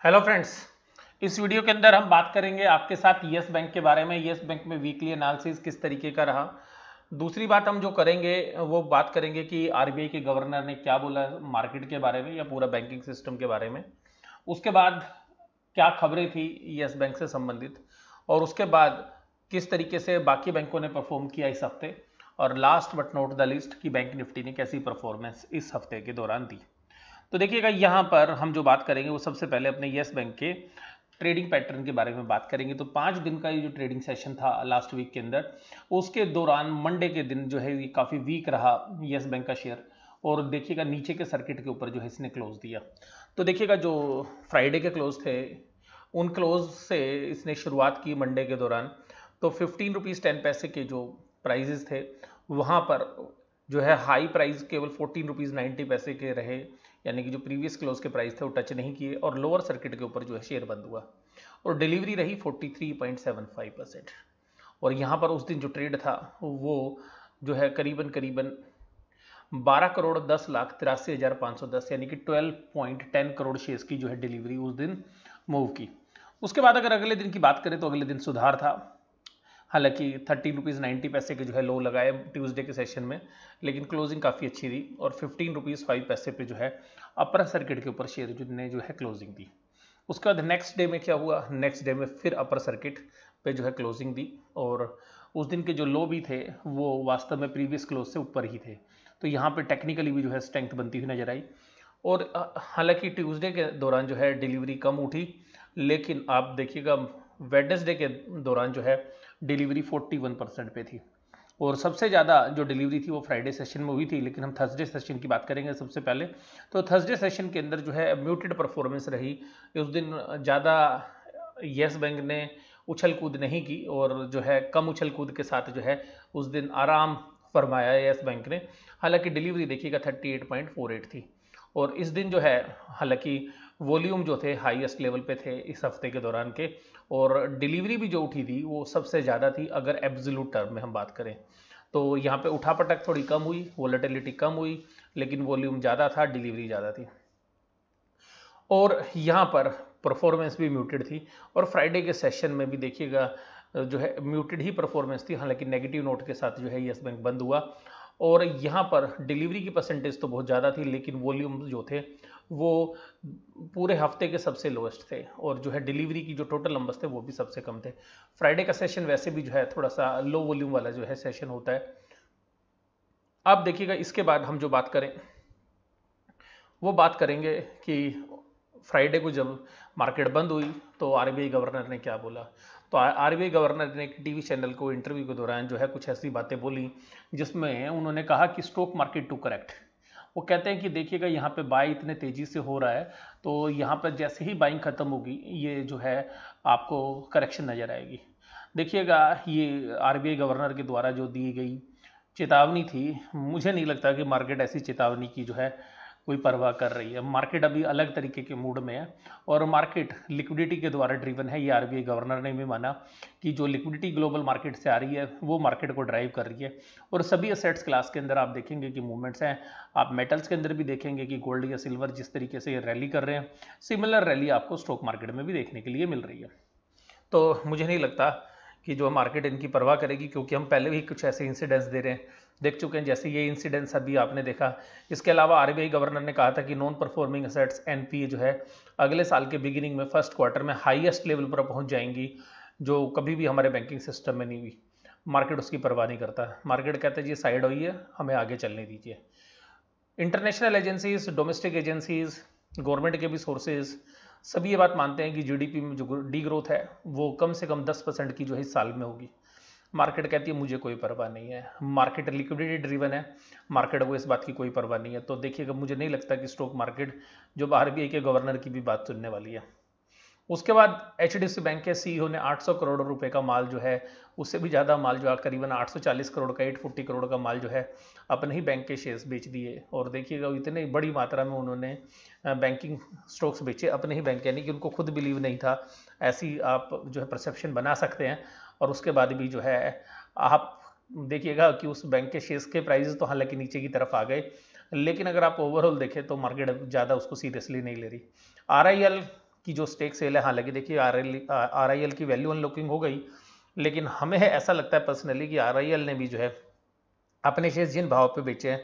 Hello friends. इस video के अंदर हम बात करेंगे आपके साथ यस बैंक के बारे में। यस बैंक में वीकली एनालिसिस किस तरीके का रहा। दूसरी बात हम जो करेंगे वो बात करेंगे कि आरबीआई के गवर्नर ने क्या बोला मार्केट के बारे में या पूरा बैंकिंग सिस्टम के बारे में। उसके बाद क्या खबरें थी यस बैंक से संबंधित, और उसके बाद किस तरीके से बाकी बैंकों ने परफॉर्म किया इस हफ्ते, और last but not the list कि बैंक निफ्टी ने कैसी परफॉर्मेंस इस हफ्ते के दौरान दी। तो देखिएगा यहाँ पर हम जो बात करेंगे वो सबसे पहले अपने यस बैंक के ट्रेडिंग पैटर्न के बारे में बात करेंगे। तो 5 दिन का ये जो ट्रेडिंग सेशन था लास्ट वीक के अंदर, उसके दौरान मंडे के दिन जो है ये काफ़ी वीक रहा यस बैंक का शेयर। और देखिएगा नीचे के सर्किट के ऊपर जो है इसने क्लोज दिया। तो देखिएगा जो फ्राइडे के क्लोज थे उन क्लोज से इसने शुरुआत की मंडे के दौरान। तो 15 रुपीज़ 10 पैसे के जो प्राइजेस थे वहाँ पर जो है हाई प्राइस केवल 14 रुपीज़ 90 पैसे के रहे, यानी कि जो प्रीवियस क्लोज के प्राइस थे वो टच नहीं किए, और लोअर सर्किट के ऊपर जो है शेयर बंद हुआ और डिलीवरी रही 43.75%। और यहाँ पर उस दिन जो ट्रेड था वो जो है करीबन करीबन 12 करोड़ 10 लाख 83 हज़ार 510 यानी कि 12.10 करोड़ शेयर्स की जो है डिलीवरी उस दिन मूव की। उसके बाद अगर अगले दिन की बात करें तो अगले दिन सुधार था। हालांकि 13 रुपीज़ 90 पैसे के जो है लो लगाए ट्यूसडे के सेशन में, लेकिन क्लोजिंग काफ़ी अच्छी थी और 15 रुपीज़ 5 पैसे पे जो है अपर सर्किट के ऊपर शेयर ने जो है क्लोजिंग दी। उसके बाद नेक्स्ट डे में क्या हुआ, नेक्स्ट डे में फिर अपर सर्किट पे जो है क्लोजिंग दी, और उस दिन के जो लो भी थे वो वास्तव में प्रीवियस क्लोज से ऊपर ही थे। तो यहाँ पे टेक्निकली भी जो है स्ट्रेंथ बनती हुई नजर आई। और हालांकि ट्यूसडे के दौरान जो है डिलीवरी कम उठी, लेकिन आप देखिएगा वेडनेसडे के दौरान जो है डिलीवरी 41% पे थी। और सबसे ज़्यादा जो डिलीवरी थी वो फ्राइडे सेशन में हुई थी, लेकिन हम थर्सडे सेशन की बात करेंगे सबसे पहले। तो थर्सडे सेशन के अंदर जो है म्यूटेड परफॉर्मेंस रही। उस दिन ज़्यादा यस बैंक ने उछल कूद नहीं की, और जो है कम उछल कूद के साथ जो है उस दिन आराम फरमाया यस बैंक ने। हालांकि डिलीवरी देखिएगा 38.48 थी। और इस दिन जो है हालांकि वॉल्यूम जो थे हाईएस्ट लेवल पे थे इस हफ्ते के दौरान के, और डिलीवरी भी जो उठी थी वो सबसे ज़्यादा थी अगर एब्सोल्यूट टर्म में हम बात करें। तो यहाँ पे उठापटक थोड़ी कम हुई, वोलेटिलिटी कम हुई, लेकिन वॉल्यूम ज़्यादा था, डिलीवरी ज़्यादा थी। और यहाँ पर परफॉर्मेंस भी म्यूटेड थी, और फ्राइडे के सेशन में भी देखिएगा जो है म्यूटेड ही परफॉर्मेंस थी। हालांकि नेगेटिव नोट के साथ जो है यस बैंक बंद हुआ, और यहाँ पर डिलीवरी की परसेंटेज तो बहुत ज़्यादा थी, लेकिन वॉल्यूम जो थे वो पूरे हफ्ते के सबसे लोएस्ट थे, और जो है डिलीवरी की जो टोटल नंबर्स थे वो भी सबसे कम थे। फ्राइडे का सेशन वैसे भी जो है थोड़ा सा लो वॉल्यूम वाला जो है सेशन होता है। अब देखिएगा इसके बाद हम जो बात करें वो बात करेंगे कि फ्राइडे को जब मार्केट बंद हुई तो आरबीआई गवर्नर ने क्या बोला। तो आरबीआई गवर्नर ने एक टीवी चैनल को इंटरव्यू के दौरान जो है कुछ ऐसी बातें बोली जिसमें उन्होंने कहा कि स्टॉक मार्केट टू करेक्ट। वो कहते हैं कि देखिएगा यहाँ पे बाई इतने तेजी से हो रहा है, तो यहाँ पर जैसे ही बाइंग खत्म होगी ये जो है आपको करेक्शन नजर आएगी। देखिएगा ये आरबीआई गवर्नर के द्वारा जो दी गई चेतावनी थी, मुझे नहीं लगता कि मार्केट ऐसी चेतावनी की जो है कोई परवाह कर रही है। मार्केट अभी अलग तरीके के मूड में है, और मार्केट लिक्विडिटी के द्वारा ड्रिवन है। ये आरबीआई गवर्नर ने भी माना कि जो लिक्विडिटी ग्लोबल मार्केट से आ रही है वो मार्केट को ड्राइव कर रही है। और सभी असेट्स क्लास के अंदर आप देखेंगे कि मूवमेंट्स हैं। आप मेटल्स के अंदर भी देखेंगे कि गोल्ड या सिल्वर जिस तरीके से ये रैली कर रहे हैं, सिमिलर रैली आपको स्टॉक मार्केट में भी देखने के लिए मिल रही है। तो मुझे नहीं लगता कि जो मार्केट इनकी परवाह करेगी, क्योंकि हम पहले भी कुछ ऐसे इंसिडेंट्स देख चुके हैं, जैसे ये इंसिडेंट्स अभी आपने देखा। इसके अलावा आरबीआई गवर्नर ने कहा था कि नॉन परफॉर्मिंग असेट्स एनपीए जो है अगले साल के बिगिनिंग में फर्स्ट क्वार्टर में हाईएस्ट लेवल पर पहुंच जाएंगी, जो कभी भी हमारे बैंकिंग सिस्टम में नहीं हुई। मार्केट उसकी परवाह नहीं करता। मार्केट कहता है जी साइड होइए, हमें आगे चलने दीजिए। International agencies, domestic agencies, government के भी सोर्सेज सभी ये बात मानते हैं कि जीडीपी में जो डी ग्रोथ है वो कम से कम 10% की जो है इस साल में होगी। मार्केट कहती है मुझे कोई परवाह नहीं है। मार्केट लिक्विडिटी ड्रिवन है, मार्केट को इस बात की कोई परवाह नहीं है। तो देखिएगा मुझे नहीं लगता कि स्टॉक मार्केट जो आरबीआई के गवर्नर की भी बात सुनने वाली है। उसके बाद एचडीएफसी बैंक के सीईओ ने 800 करोड़ रुपए का माल जो है, उससे भी ज़्यादा माल जो है करीबन 840 करोड़ का 840 करोड़ का माल जो है अपने ही बैंक के शेयर्स बेच दिए। और देखिएगा इतनी बड़ी मात्रा में उन्होंने बैंकिंग स्टॉक्स बेचे अपने ही बैंक, यानी कि उनको खुद बिलीव नहीं था। ऐसी आप जो है परसेप्शन बना सकते हैं। और उसके बाद भी जो है आप देखिएगा कि उस बैंक के शेयर्स के प्राइस तो हालांकि नीचे की तरफ आ गए, लेकिन अगर आप ओवरऑल देखें तो मार्केट ज़्यादा उसको सीरियसली नहीं ले रही। आरआईएल की जो स्टेक सेल है, हालांकि देखिए आरआईएल की वैल्यू अनलॉकिंग हो गई, लेकिन हमें ऐसा लगता है पर्सनली कि आरआईएल ने भी जो है अपने शेयर जिन भाव पे बेचे हैं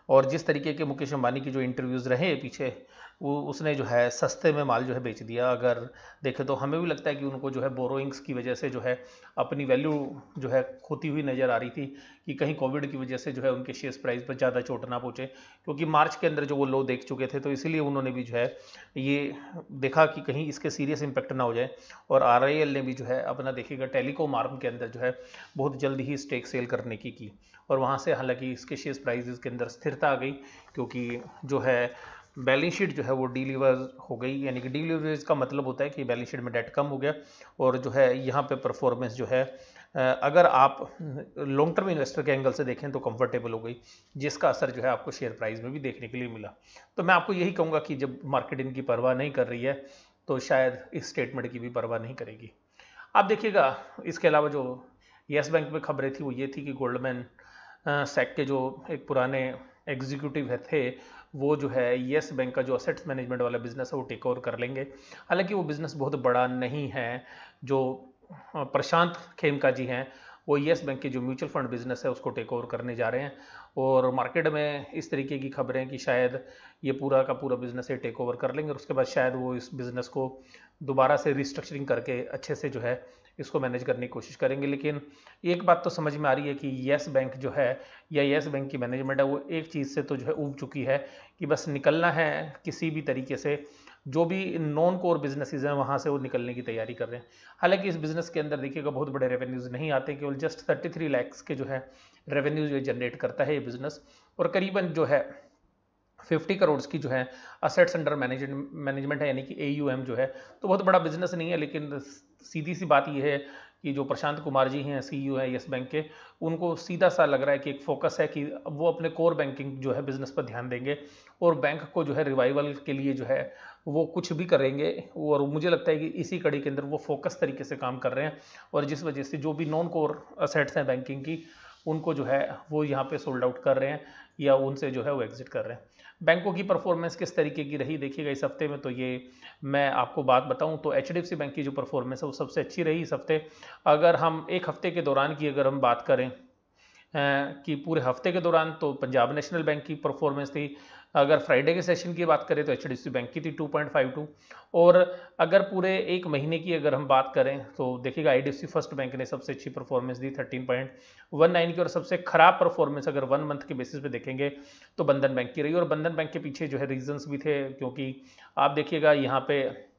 और जिस तरीके के मुकेश अंबानी की जो इंटरव्यूज़ रहे पीछे, वो उसने जो है सस्ते में माल जो है बेच दिया। अगर देखें तो हमें भी लगता है कि उनको जो है बोरोइंग्स की वजह से जो है अपनी वैल्यू जो है खोती हुई नज़र आ रही थी, कि कहीं कोविड की वजह से जो है उनके शेयर प्राइस पर ज़्यादा चोट ना पहुँचे, क्योंकि मार्च के अंदर जो वो लो देख चुके थे, तो इसीलिए उन्होंने भी जो है ये देखा कि कहीं इसके सीरियस इंपैक्ट ना हो जाए। और आरआईएल ने भी जो है अपना देखिएगा टेलीकॉम आर्म के अंदर जो है बहुत जल्द ही स्टेक सेल करने की और वहाँ से हालांकि इसके शेयर प्राइसेस के अंदर स्थिरता आ गई, क्योंकि जो है बैलेंस शीट जो है वो डीलीवर हो गई। यानी कि डीलीवरेज का मतलब होता है कि बैलेंस शीट में डेट कम हो गया और जो है यहाँ पे परफॉर्मेंस जो है अगर आप लॉन्ग टर्म इन्वेस्टर के एंगल से देखें तो कंफर्टेबल हो गई, जिसका असर जो है आपको शेयर प्राइस में भी देखने के लिए मिला। तो मैं आपको यही कहूँगा कि जब मार्केट इनकी परवाह नहीं कर रही है तो शायद इस स्टेटमेंट की भी परवाह नहीं करेगी। आप देखिएगा इसके अलावा जो येस बैंक में खबरें थी वो ये थी कि गोल्डमैन सैक के जो एक पुराने एग्जीक्यूटिव थे, वो जो है येस बैंक का जो असेट्स मैनेजमेंट वाला बिजनेस है वो टेक ओवर कर लेंगे। हालांकि वो बिजनेस बहुत बड़ा नहीं है। जो प्रशांत खेमका जी हैं वो येस बैंक के जो म्यूचुअल फंड बिजनेस है उसको टेक ओवर करने जा रहे हैं और मार्केट में इस तरीके की खबरें कि शायद ये पूरा का पूरा बिजनेस ये टेक ओवर कर लेंगे और उसके बाद शायद वो इस बिजनेस को दोबारा से रिस्ट्रक्चरिंग करके अच्छे से जो है इसको मैनेज करने की कोशिश करेंगे। लेकिन एक बात तो समझ में आ रही है कि येस बैंक जो है या येस बैंक की मैनेजमेंट है वो एक चीज़ से तो जो है ऊब चुकी है कि बस निकलना है किसी भी तरीके से। जो भी नॉन कोर बिजनेसेस हैं वहाँ से वो निकलने की तैयारी कर रहे हैं। हालांकि इस बिजनेस के अंदर देखिएगा बहुत बड़े रेवेन्यूज नहीं आते, केवल जस्ट 33 लैक्स के जो है रेवेन्यूज जनरेट करता है ये बिजनेस और करीबन जो है 50 करोड़ की जो है असेट्स अंडर मैनेजमेंट है, यानी कि AUM जो है। तो बहुत बड़ा बिजनेस नहीं है, लेकिन सीधी सी बात यह है कि जो प्रशांत कुमार जी हैं CEO हैं येस बैंक के, उनको सीधा सा लग रहा है कि एक फोकस है कि वो अपने कोर बैंकिंग जो है बिजनेस पर ध्यान देंगे और बैंक को जो है रिवाइवल के लिए जो है वो कुछ भी करेंगे। और मुझे लगता है कि इसी कड़ी के अंदर वो फोकस तरीके से काम कर रहे हैं और जिस वजह से जो भी नॉन कोर असेट्स हैं बैंकिंग की उनको जो है वो यहाँ पे सोल्ड आउट कर रहे हैं या उनसे जो है वो एग्जिट कर रहे हैं। बैंकों की परफॉर्मेंस किस तरीके की रही देखिएगा इस हफ्ते में, तो ये मैं आपको बात बताऊं तो HDFC बैंक की जो परफॉर्मेंस है वो सबसे अच्छी रही इस हफ्ते। अगर हम एक हफ्ते के दौरान की अगर हम बात करें कि पूरे हफ्ते के दौरान तो पंजाब नेशनल बैंक की परफॉर्मेंस थी। अगर फ्राइडे के सेशन की बात करें तो HDFC बैंक की थी 2.52 और अगर पूरे एक महीने की अगर हम बात करें तो देखिएगा IDFC फर्स्ट बैंक ने सबसे अच्छी परफॉर्मेंस दी 13.19 की और सबसे खराब परफॉर्मेंस अगर 1 मंथ के बेसिस पे देखेंगे तो बंधन बैंक की रही। और बंधन बैंक के पीछे जो है रीजंस भी थे, क्योंकि आप देखिएगा यहाँ पे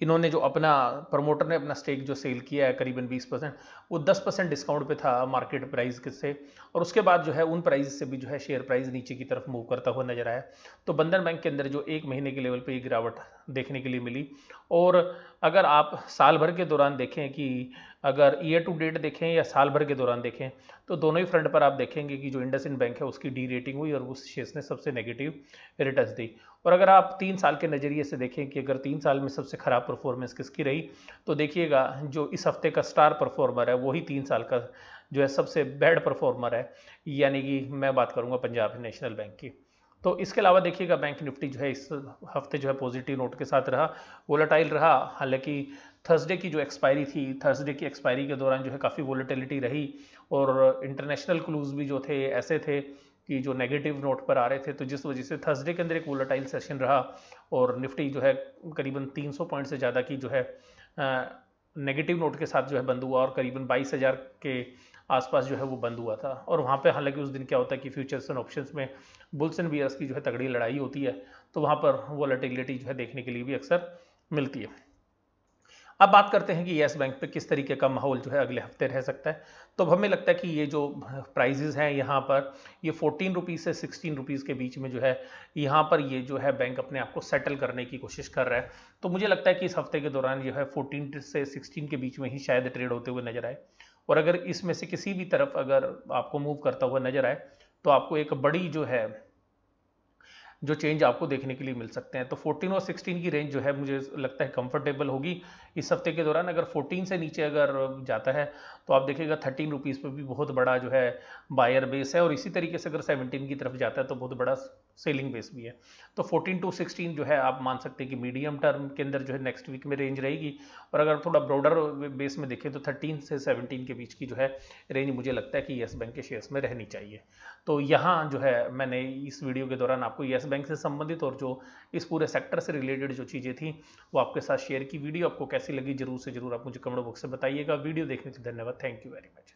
इन्होंने जो अपना प्रमोटर ने अपना स्टेक जो सेल किया है करीबन 20%, वो 10% डिस्काउंट पे था मार्केट प्राइस के से और उसके बाद जो है उन प्राइस से भी जो है शेयर प्राइस नीचे की तरफ मूव करता हुआ नजर आया। तो बंधन बैंक के अंदर जो एक महीने के लेवल पे ये गिरावट देखने के लिए मिली। और अगर आप साल भर के दौरान देखें कि अगर ईयर टू डेट देखें या साल भर के दौरान देखें तो दोनों ही फ्रंट पर आप देखेंगे कि जो इंडसइंड बैंक है उसकी डी रेटिंग हुई और उस शेयर्स ने सबसे नेगेटिव रिटर्न्स दी। और अगर आप 3 साल के नज़रिए से देखें कि अगर 3 साल में सबसे खराब परफॉर्मेंस किसकी रही, तो देखिएगा जो इस हफ्ते का स्टार परफॉर्मर है वही 3 साल का जो है सबसे बैड परफॉर्मर है, यानी कि मैं बात करूंगा पंजाब नेशनल बैंक की। तो इसके अलावा देखिएगा बैंक निफ्टी जो है इस हफ्ते जो है पॉजिटिव नोट के साथ रहा, वोलेटाइल रहा। हालांकि थर्सडे की जो एक्सपायरी थी, थर्सडे की एक्सपायरी के दौरान जो है काफ़ी वोलेटिलिटी रही और इंटरनेशनल क्लूज भी जो थे ऐसे थे कि जो नेगेटिव नोट पर आ रहे थे, तो जिस वजह से थर्सडे के अंदर एक वोलेटाइल सेशन रहा और निफ्टी जो है करीबन 300 पॉइंट से ज़्यादा की जो है नेगेटिव नोट के साथ जो है बंद हुआ और करीबन 22,000 के आसपास जो है वो बंद हुआ था। और वहाँ पे हालांकि उस दिन क्या होता है कि फ्यूचर्स एंड ऑप्शंस में बुल्स एंड बियर्स की जो है तगड़ी लड़ाई होती है, तो वहाँ पर वोलेटिलिटी जो है देखने के लिए भी अक्सर मिलती है। अब बात करते हैं कि येस बैंक पे किस तरीके का माहौल जो है अगले हफ्ते रह सकता है। तो हमें लगता है कि ये जो प्राइजेस हैं यहाँ पर ये 14 रुपीज़ से 16 रुपीज़ के बीच में जो है यहाँ पर ये जो है बैंक अपने आप को सेटल करने की कोशिश कर रहा है। तो मुझे लगता है कि इस हफ्ते के दौरान जो है 14 से 16 के बीच में ही शायद ट्रेड होते हुए नजर आए और अगर इसमें से किसी भी तरफ अगर आपको मूव करता हुआ नजर आए तो आपको एक बड़ी जो चेंज आपको देखने के लिए मिल सकते हैं। तो 14 और 16 की रेंज जो है मुझे लगता है कंफर्टेबल होगी इस हफ्ते के दौरान। अगर 14 से नीचे अगर जाता है तो आप देखिएगा 13 रुपीज़ पर भी बहुत बड़ा जो है बायर बेस है और इसी तरीके से अगर 17 की तरफ जाता है तो बहुत बड़ा सेलिंग बेस भी है। तो 14 टू 16 जो है आप मान सकते हैं कि मीडियम टर्म के अंदर जो है नेक्स्ट वीक में रेंज रहेगी। और अगर थोड़ा ब्रॉडर बेस में देखें तो 13 से 17 के बीच की जो है रेंज मुझे लगता है कि येस बैंक के शेयर्स में रहनी चाहिए। तो यहाँ जो है मैंने इस वीडियो के दौरान आपको येस बैंक से संबंधित और जो इस पूरे सेक्टर से रिलेटेड जो चीज़ें थी वो आपके साथ शेयर की। वीडियो आपको कैसी लगी जरूर से जरूर आप मुझे कमेंट बॉक्स से बताइएगा। वीडियो देखने के लिए धन्यवाद। Thank you very much.